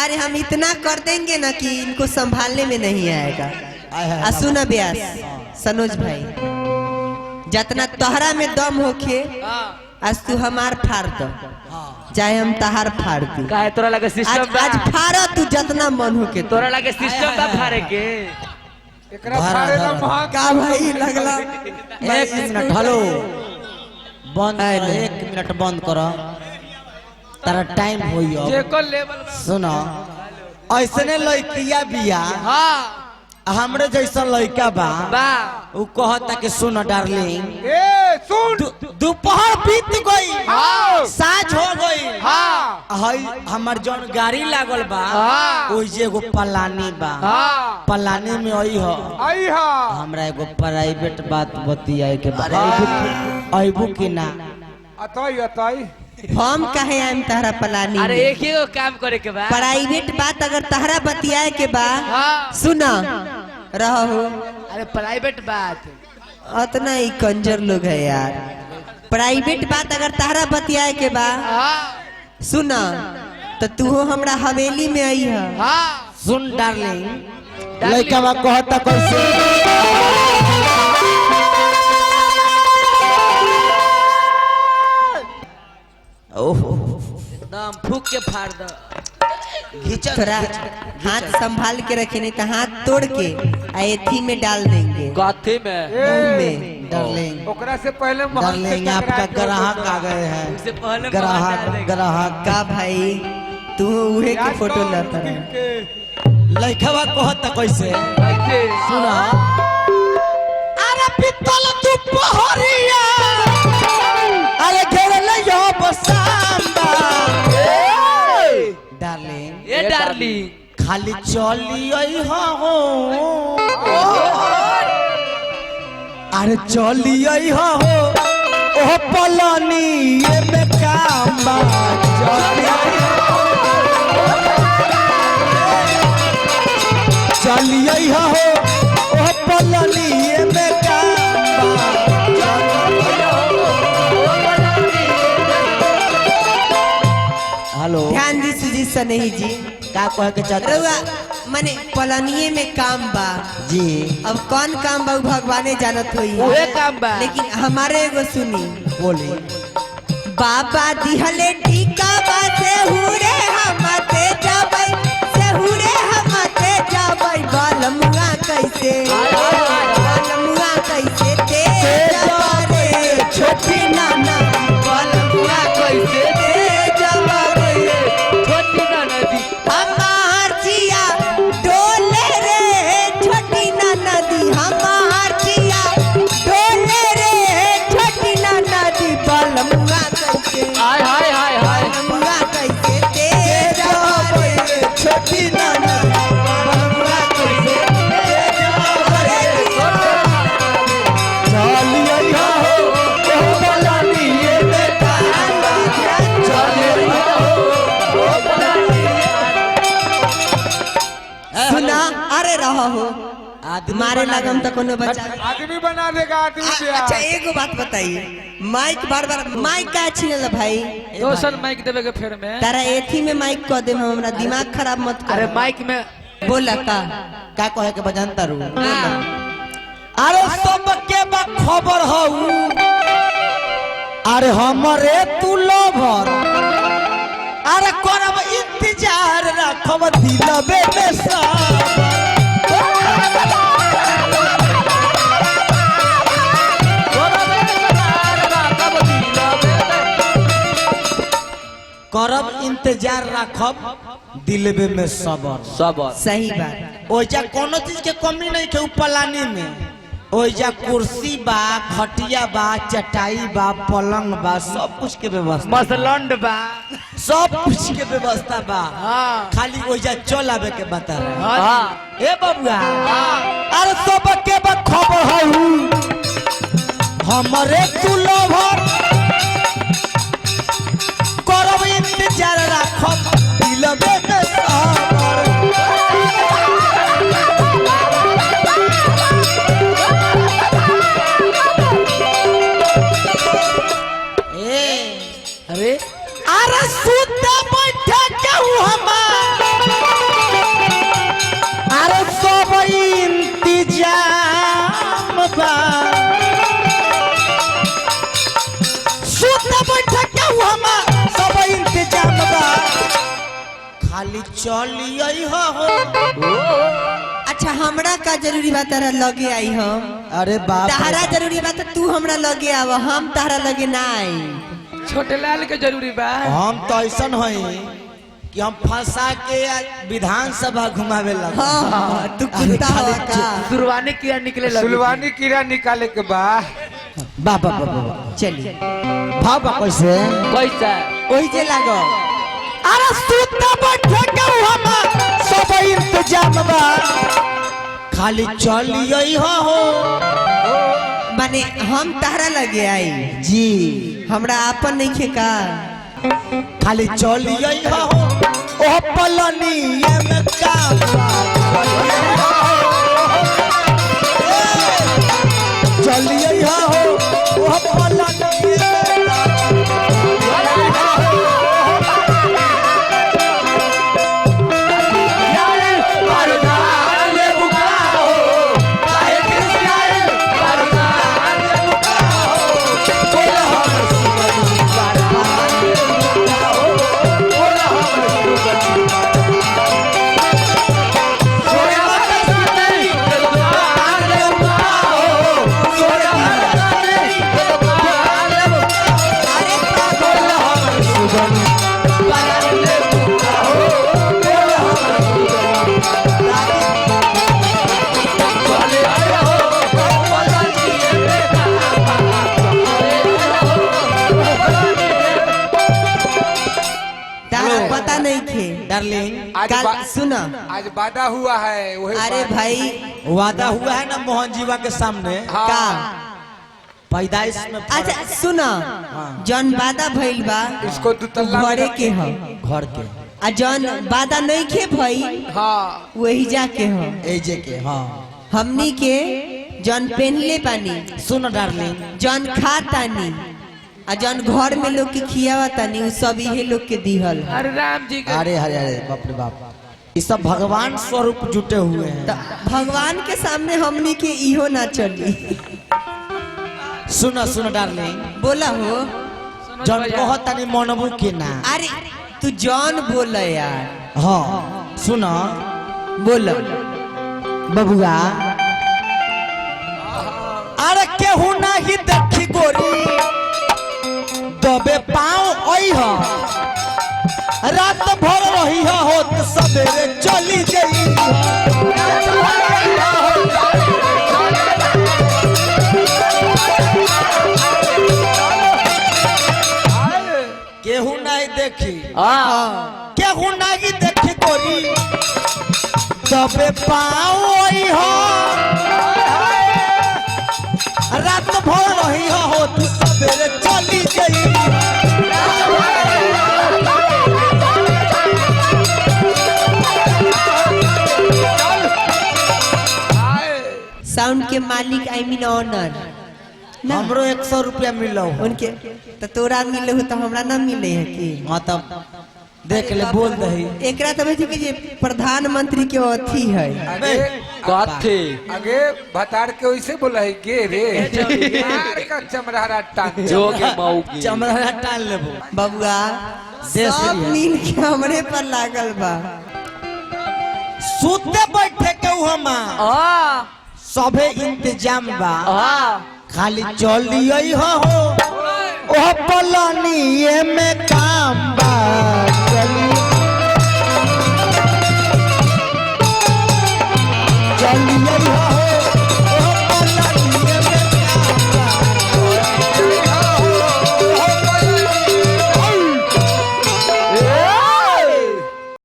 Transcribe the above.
अरे हम इतना कर देंगे ना कि इनको संभालने में नहीं आएगा। सुना ब्यास सनोज भाई, जितना तोहरा में दम होके आज तू हमार फाड़ दो, चाहे हम तहार फाड़ दी। काहे तोरा लगे सिस्टम बा? आज फाड़ा तू जितना मन होके। तोरा लगे सिस्टम बा फाड़े के? एकरा फाड़े ना भाग का भाई लगला। 1 मिनट हेलो बंद, 1 मिनट बंद करो, तारा टाइम होई अब। जेको लेवल सुनो ऐसने लड़किया बिया, हां हमरे जैसा लड़का बा बा उ कहता कि सुन डार्लिंग, ए सुन दोपहर बीत गई, हाँ। साँझ हो गई, हां हई हमर जौन गाड़ी लागल बा हाँ। ओइ जे एगो पलानी बा, हां पलानी में आई हो आई हां हमरा एगो प्राइवेट बात बतियाए के बारे अइबू कि ना? अतई हम कहे आम तहरा पलानी अरे में। एक ही को काम करे के बा। प्राइवेट बात अगर तहरा बतियाए के बा हाँ। सुना रहो। अरे प्राइवेट बात उतना ही कंजर लोग है यार। प्राइवेट बात अगर तहरा बतियाए के बा हां सुना तो तू हमरा हवेली में आई है। हां सुन डार्लिंग, लड़का बा कहता कैसे, ओहो एकदम फूक के फाड़ दो। घिचा थोड़ा हाथ संभाल के रखे, नहीं तो हाथ तोड़ के एथी में डाल देंगे, गाथे में मुंह में। डार्लिंग, ओकरा से पहले डार्लिंग आपका ग्राहक आ गए हैं, उससे पहले ग्राहक ग्राहक का भाई तू उहे के फोटो लेता रहा। लड़का बा कहता कैसे, ऐसे सुना अरे पितल तू पहरिया, अरे घेर ले यो बसांबा, डार्लिंग ये डार्लिंग खाली चली आई हो, अरे चली आई हो ओ पलानी ये में काम बा, चली आई हो ओ पलानी ये में काम बा। हेलो ध्यान दी सुजी सनही जी, का कहे के चाहते रउआ माने पलानिये में काम बा। जी? अब कौन काम बा उ भगवाने जानत होई, ओहे काम बा। लेकिन हमारे एगो सुनी। बोली बाबा दिहले टीका बा से हुरे हमते जाबै, से हुरे हमते जाबै, बालमुआ कैसे बालमुआ कैसे ते जाबै रे छोटी नाना, बालमुआ कैसे ते जाबै रे छोटी ना नदी हमार जिया डोले रे छोटी नाना दी, हमार जिया डोले रे छोटी नाना दी, बालमुआ कैसे हाय हाय हाय हाय बालमुआ कैसे ते जाबै रे छोटी नाना, बालमुआ कैसे ते जाबै रे चली आई हो ओ पलानी ये में काम बा, चली आई हो ओ पलानी। सुना अरे रहो हो आदमी मारे बना लगम तो कोनो बचा। आदमी बना देगा आदमी अच्छा एगो बात बताइए, माइक बार बार माइक का छीनल भाई? दोसर माइक देवे के फेर में। तारा एथी में माइक कह दे, हमरा दिमाग खराब मत कर। अरे माइक में बोला का का कहे के बजानता रू, अरे सबके बा खबर हऊ, अरे हमरे तू लोभर, अरे करब इंतजार रखब दिलबे में सब, करब इंतजार रखब दिलबे में सबर। सबर सही बात। ओइजा कोनो चीज के कमी नहीं के पलानी में, ओइजा कुर्सी बा, खटिया बा, चटाई बा, पलंग बा, सब कुछ के व्यवस्था, मसलंड बा। सब कुछ के व्यवस्था बा। हाँ खाली ओइजा चल आवे के बता रहे। हाँ ए बबुआ अरे सबके बा खबर हऊ, हमरे तू लोभर, करब इंतजार रखब दिलबे में सबर। अरे अरे सुते बैठे केहू हमार खाली चलिए हो अच्छा हमरा का जरूरी बा तारा लगे आई हम अरे बाप रे तारा जरूरी बा तो तू हमरा लगे आव हम तारा लगे ना आई छोटे लाल के जरूरी बा हम तो ऐसा हई कि हम फंसा के विधानसभा घुमावे लगा हाँ तू कुत्ता हो का सुरवानी किया निकले लगी सुलवानी कीड़ा निकाले के बा बाबा चलिए भाव कैसे पैसा वही जे लागो अरे सुता बैठे के हम सब इंतजाम बा खाली चलिए हो माने हम तारा लगे आई जी हमरा आपन नहीं खे का खाली चलिए हो ओ पलनी में काम चलिए हो ओ पलनी पता नहीं थे डार्लिंग आज कल सुना आज वादा हुआ है वही अरे भाई वादा हुआ है ना मोहन जीवा के सामने हाँ। का पैदाइश में अच्छा सुना जौन वादा भइल बा इसको दुतल्ला घरे के हो घर के आ जौन वादा नहीं खे भई हाँ वही जाके हो एजे के हाँ हमनी के जौन पहनले पानी सुन डार्लिंग जौन खा तानी आ जौन घर में लोग के खियावा तानी उ सब इहे लोग के दिहल अरे राम जी के अरे अरे अरे बाप रे बाप ये सब भगवान स्वरूप जुटे हुए हैं त भगवान के सामने हमनी के इहो ना चली सुन सुन डार्लिंग बोला हो समझ जन भैया। कहत तनी मनबू के ना अरे तू जौन बोल यार हाँ सुन बोल बबुआ अरे केहू नहीं देखी गोरी दबे पाँव आई हो रात भर रही हो तो सवेरे चली गई केहू नहीं देखी हाँ केहू नहीं देखी गोरी दबे पाँव आई हो रात भर रही हो तू सवेरे चली गई साउंड के मालिक आई मीन ऑनर ना हमरो 100 रुपया मिलो उनके तो तोरा मिले हो तो हमरा ना मिले है कि हाँ तब देख ले बोल दही एकरा तो कि जे प्रधानमंत्री के अथी है आगे कथी आगे भतार के वैसे बोला है गे रे यार का चमड़ारा टांग जोगे मऊ की चमड़ा टाल लेबो बबुआ देश सब है। नील के हमरे पर लागल बा सुते बैठे के हमा हाँ सबे इंतजाम बा हाँ खाली चलिए हो ओ पलानी में काम बा